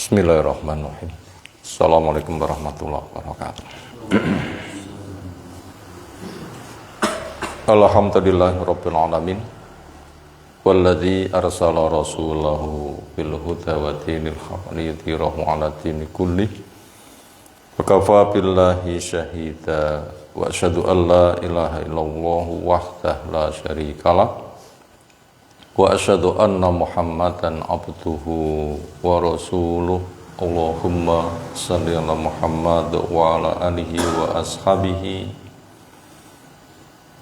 Bismillahirrahmanirrahim. Assalamualaikum warahmatullahi wabarakatuh. Alhamdulillahirabbil alamin. Walladzi arsala rasulahu bil huda wa dinil haqq liyudhhirahu 'ala dini kullih. Wa kafaa billahi syahida wa asyhadu an la ilaha illallah wahdahu la syarikalah. Wa asyhadu anna Muhammadan abduhu wa rasuluh. Allahumma shalli ala Muhammad wa ala alihi wa ashabihi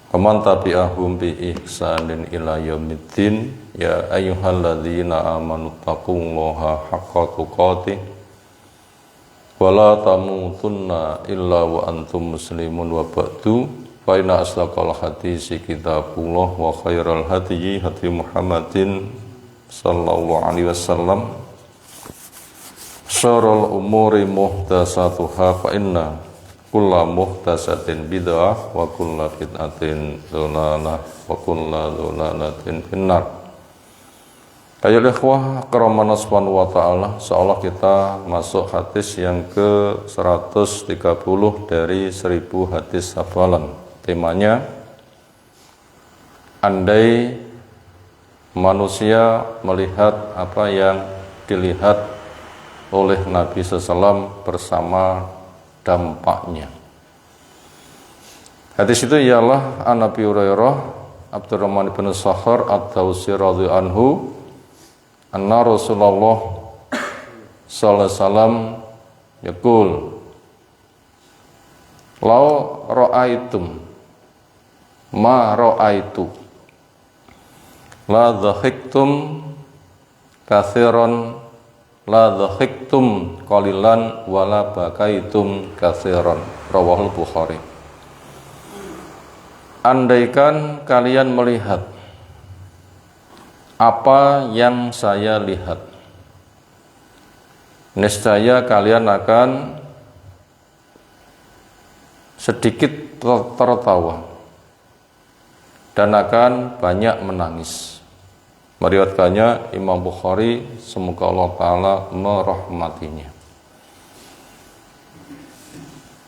wa man tabi'ahum bi ihsanin ila yaumiddin. Ya ayyuhalladzina amanu taqullaha haqqa tuqatih wa la tamutunna illa wa antum muslimun wa ba'du. Fa inna asdaqal hadisi kitabullah wa khairal hadyi hadyi Muhammadin sallallahu alaihi wasallam. Syarrul umuri muhdatsatuha fa inna kulla muhdatsatin bid'ah wa kulla bid'atin dhalalah wa kulla dhalalatin finnar. Ayo ikhwah karamana subhanahu wa ta'ala, seolah kita masuk hadis yang ke-130 dari 1000 hadis hafalan. Temanya, andai manusia melihat apa yang dilihat oleh Nabi SAW bersama dampaknya. Hadis itu ialah an Abi Hurairah Abdurrahman bin Sakhar ad-Dawsi radhiyallahu anhu anna Rasulullah sallallahu alaihi wasallam yaqul law ra'aitum ma ra'aitu la dhahiktum katsiran la dhahiktum qalilan wa la bakaitum katsiran. Rawahul Bukhari. Andaikan kalian melihat apa yang saya lihat, niscaya kalian akan sedikit tertawa dan akan banyak menangis. Meriwayatkannya Imam Bukhari, semoga Allah Ta'ala merahmatinya.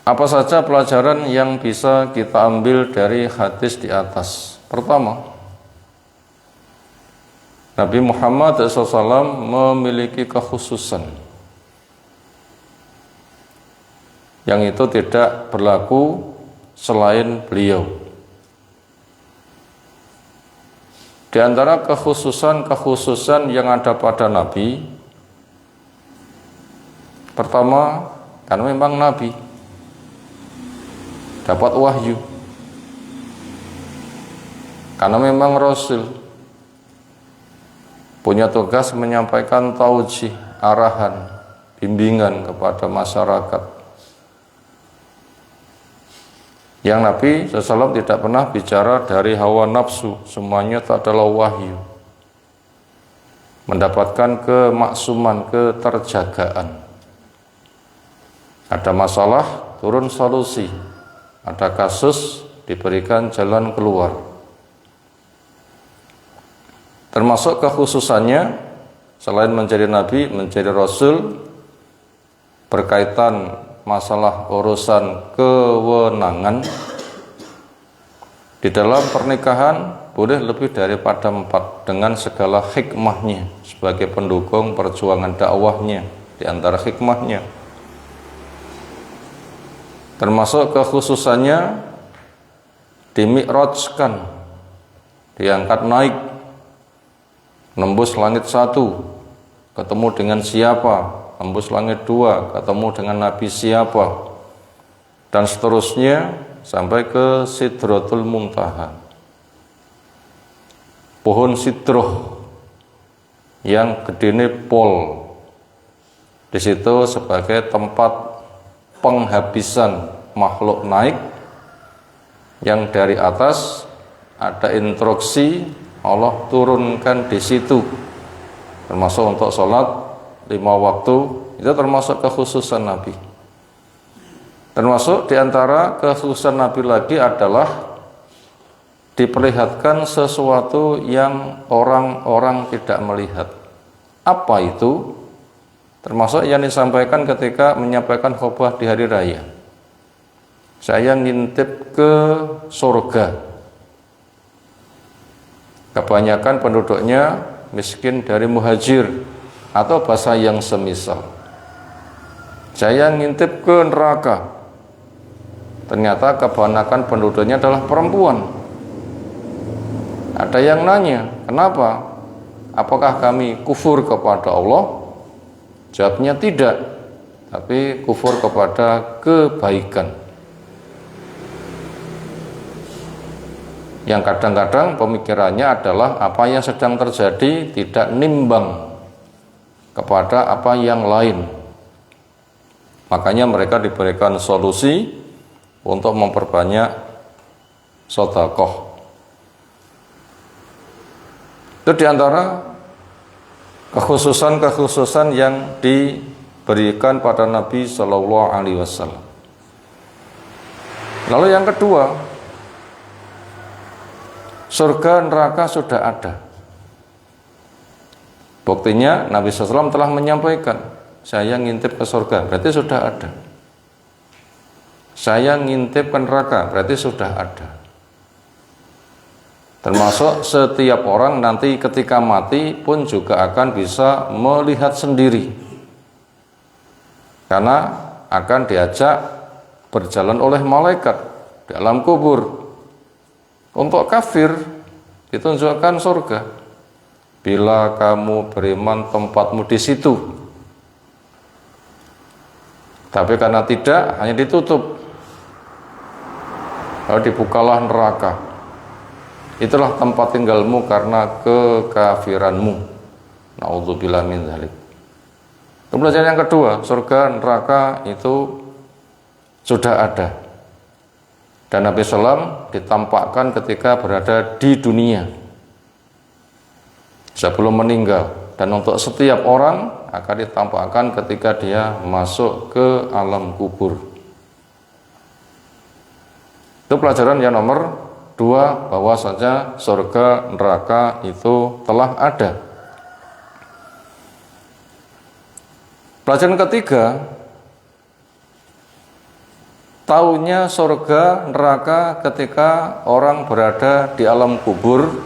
Apa saja pelajaran yang bisa kita ambil dari hadis di atas? Pertama, Nabi Muhammad SAW memiliki kekhususan yang itu tidak berlaku selain beliau. Di antara kekhususan yang ada pada Nabi, pertama, karena memang Nabi dapat wahyu, karena memang Rasul punya tugas menyampaikan taujih, arahan, bimbingan kepada masyarakat. Yang Nabi SAW tidak pernah bicara dari hawa nafsu, semuanya itu adalah wahyu. Mendapatkan kemaksuman, keterjagaan. Ada masalah, turun solusi. Ada kasus, diberikan jalan keluar. Termasuk kekhususannya, selain menjadi Nabi, menjadi Rasul, berkaitan masalah urusan kewenangan. Di dalam pernikahan boleh lebih daripada 4 dengan segala hikmahnya sebagai pendukung perjuangan dakwahnya. Di antara hikmahnya termasuk kekhususannya dimi'rajkan, diangkat naik, nembus langit 1, ketemu dengan siapa, tembus langit 2, ketemu dengan Nabi siapa, dan seterusnya sampai ke Sidratul Muntaha, pohon sidroh yang gedene pol. Di situ sebagai tempat penghabisan makhluk naik, yang dari atas ada instruksi Allah turunkan di situ, termasuk untuk sholat 5 waktu. Itu termasuk kekhususan Nabi. Termasuk diantara kekhususan Nabi lagi adalah diperlihatkan sesuatu yang orang-orang tidak melihat. Apa itu? Termasuk yang disampaikan ketika menyampaikan khutbah di hari raya. Saya ngintip ke surga. Kebanyakan penduduknya miskin dari muhajir atau bahasa yang semisal. Saya ngintip ke neraka. Ternyata kebanyakan penduduknya adalah perempuan. Ada yang nanya, kenapa? Apakah kami kufur kepada Allah? Jawabnya tidak, tapi kufur kepada kebaikan. Yang kadang-kadang pemikirannya adalah apa yang sedang terjadi tidak nimbang kepada apa yang lain. Makanya mereka diberikan solusi untuk memperbanyak sedekah. Itu diantara kekhususan yang diberikan pada Nabi Shallallahu Alaihi Wasallam. Lalu yang kedua, surga neraka sudah ada. Buktinya Nabi SAW telah menyampaikan, saya ngintip ke surga, berarti sudah ada. Saya ngintip ke neraka, berarti sudah ada. Termasuk setiap orang nanti ketika mati pun juga akan bisa melihat sendiri, karena akan diajak berjalan oleh malaikat di alam kubur. Untuk kafir ditunjukkan surga, bila kamu beriman tempatmu di situ. Tapi karena tidak, hanya ditutup, lalu dibukalah neraka. Itulah tempat tinggalmu karena kekafiranmu. Na'udzubillah min dzalik. Kemudian yang kedua, surga neraka itu sudah ada. Dan Nabi SAW ditampakkan ketika berada di dunia sebelum meninggal. Dan untuk setiap orang akan ditampakkan ketika dia masuk ke alam kubur. Itu pelajaran yang nomor 2, bahwa saja surga neraka itu telah ada. Pelajaran ketiga, taunya surga neraka ketika orang berada di alam kubur,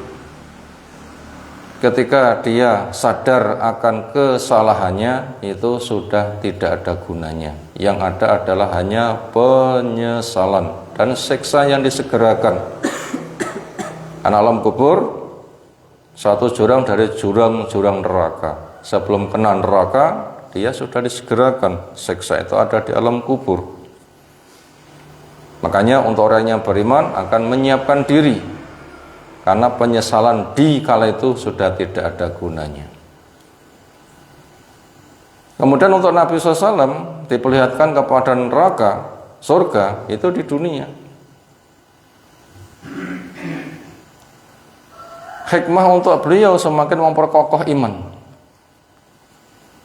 ketika dia sadar akan kesalahannya, itu sudah tidak ada gunanya. Yang ada adalah hanya penyesalan dan siksa yang disegerakan. Karena alam kubur satu jurang dari jurang-jurang neraka. Sebelum kena neraka, dia sudah disegerakan. Siksa itu ada di alam kubur. Makanya untuk orang yang beriman akan menyiapkan diri, karena penyesalan di kala itu sudah tidak ada gunanya. Kemudian untuk Nabi SAW diperlihatkan kepada neraka, surga itu di dunia. Hikmah untuk beliau semakin memperkokoh iman.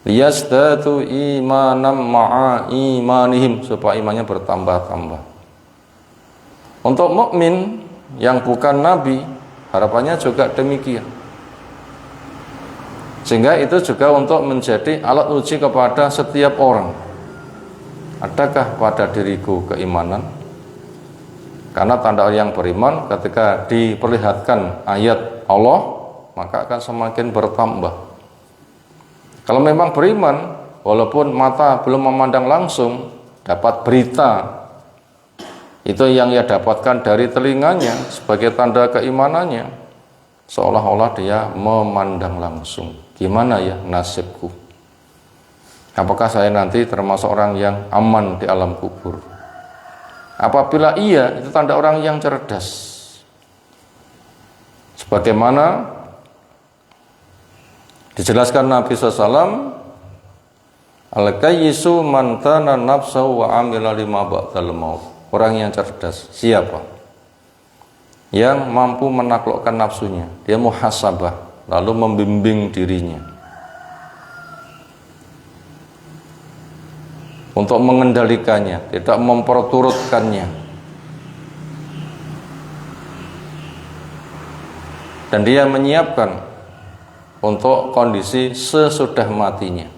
Yazdatu imanam ma'a imanihim, supaya imannya bertambah-tambah. Untuk mukmin yang bukan nabi, harapannya juga demikian. Sehingga itu juga untuk menjadi alat uji kepada setiap orang. Adakah pada diriku keimanan? Karena tanda orang yang beriman ketika diperlihatkan ayat Allah, maka akan semakin bertambah. Kalau memang beriman, walaupun mata belum memandang langsung, dapat berita, itu yang ia dapatkan dari telinganya sebagai tanda keimanannya, seolah-olah dia memandang langsung. Gimana ya nasibku? Apakah saya nanti termasuk orang yang aman di alam kubur? Apabila iya, itu tanda orang yang cerdas. Sebagaimana dijelaskan Nabi SAW, al-kayyisu man kana nafsahu wa amila lima ba'dal maut. Orang yang cerdas siapa? Yang mampu menaklukkan nafsunya, dia muhasabah, lalu membimbing dirinya untuk mengendalikannya, tidak memperturutkannya. Dan dia menyiapkan untuk kondisi sesudah matinya.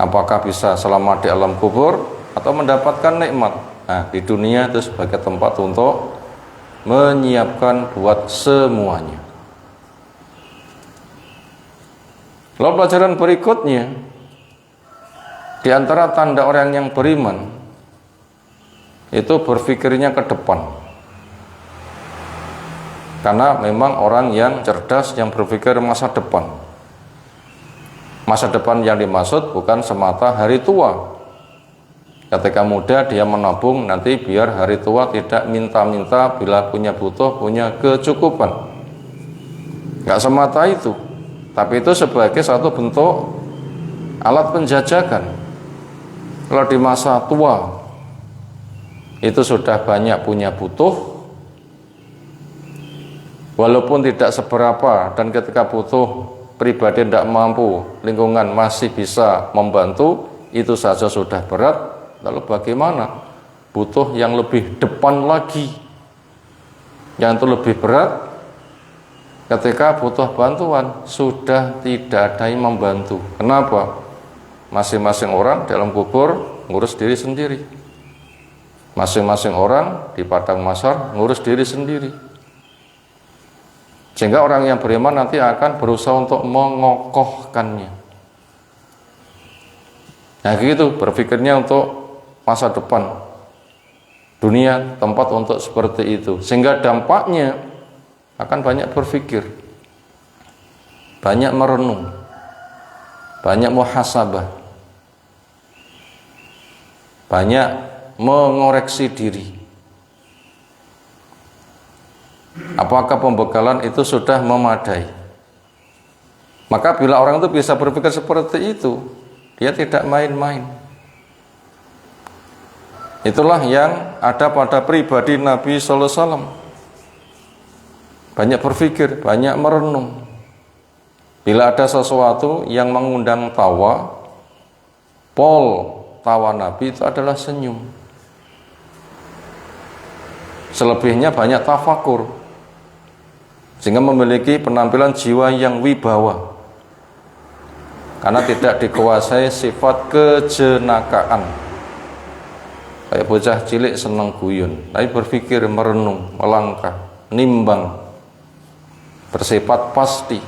Apakah bisa selamat di alam kubur atau mendapatkan nikmat? Nah, di dunia itu sebagai tempat untuk menyiapkan buat semuanya. Lalu pelajaran berikutnya, di antara tanda orang yang beriman itu berpikirnya ke depan. Karena memang orang yang cerdas yang berpikir masa depan. Masa depan yang dimaksud bukan semata hari tua. Ketika muda dia menabung nanti biar hari tua tidak minta-minta, bila punya butuh, punya kecukupan. Gak semata itu, tapi itu sebagai satu bentuk alat penjajakan. Kalau di masa tua itu sudah banyak punya butuh, walaupun tidak seberapa, dan ketika butuh pribadi tidak mampu, lingkungan masih bisa membantu, itu saja sudah berat. Lalu bagaimana butuh yang lebih depan lagi, yang itu lebih berat, ketika butuh bantuan sudah tidak ada yang membantu. Kenapa? Masing-masing orang dalam kubur ngurus diri sendiri, masing-masing orang di padang mahsyar ngurus diri sendiri. Sehingga orang yang beriman nanti akan berusaha untuk mengokohkannya. Nah gitu, berpikirnya untuk masa depan. Dunia tempat untuk seperti itu. Sehingga dampaknya akan banyak berpikir, banyak merenung, banyak muhasabah, banyak mengoreksi diri. Apakah pembekalan itu sudah memadai? Maka bila orang itu bisa berpikir seperti itu, dia tidak main-main. Itulah yang ada pada pribadi Nabi Sallallahu Alaihi Wasallam. Banyak berpikir, banyak merenung. Bila ada sesuatu yang mengundang tawa, tawa Nabi itu adalah senyum. Selebihnya banyak tafakur, sehingga memiliki penampilan jiwa yang wibawa, karena tidak dikuasai sifat kejenakaan. Kayak bocah cilik senang guyon, tapi berpikir, merenung, melangkah, nimbang, bersifat pasti.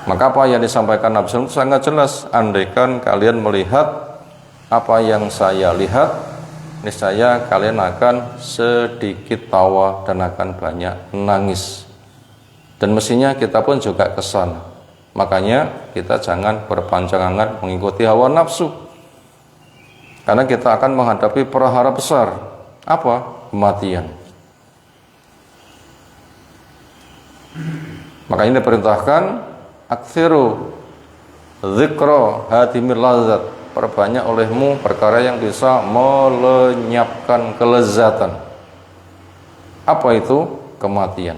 Maka apa yang disampaikan Nabi SAW itu sangat jelas. Andaikan kalian melihat apa yang saya lihat, niscaya kalian akan sedikit tawa dan akan banyak nangis. Dan mestinya kita pun juga kesana. Makanya kita jangan berpanjang-angan mengikuti hawa nafsu, karena kita akan menghadapi prahara besar. Apa? Kematian. Makanya diperintahkan aktsiru dzikra hadimil lazat, perbanyak olehmu perkara yang bisa melenyapkan kelezatan. Apa itu? Kematian.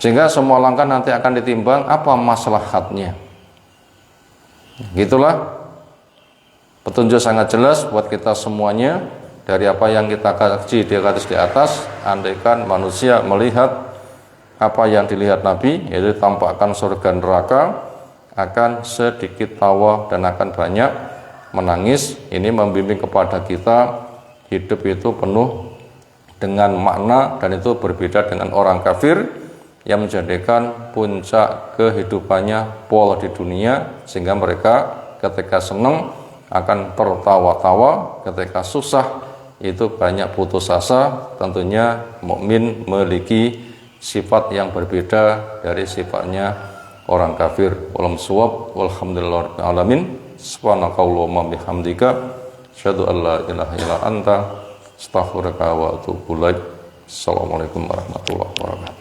Sehingga semua langkah nanti akan ditimbang apa maslahatnya. Gitulah petunjuk sangat jelas buat kita semuanya dari apa yang kita kaji di garis di atas. Andaikan manusia melihat apa yang dilihat Nabi, yaitu tampakkan surga neraka, akan sedikit tawa dan akan banyak menangis. Ini membimbing kepada kita hidup itu penuh dengan makna, dan itu berbeda dengan orang kafir yang menjadikan puncak kehidupannya pola di dunia, sehingga mereka ketika senang akan tertawa-tawa, ketika susah itu banyak putus asa. Tentunya mukmin memiliki sifat yang berbeda dari sifatnya orang kafir. Walam suwab, walhamdulillahirabbil alamin. Subhanakallahumma bihamdika, asyhadu an la ilaha illa anta, astaghfiruka wa atubu ilaik. Assalamualaikum warahmatullahi wabarakatuh.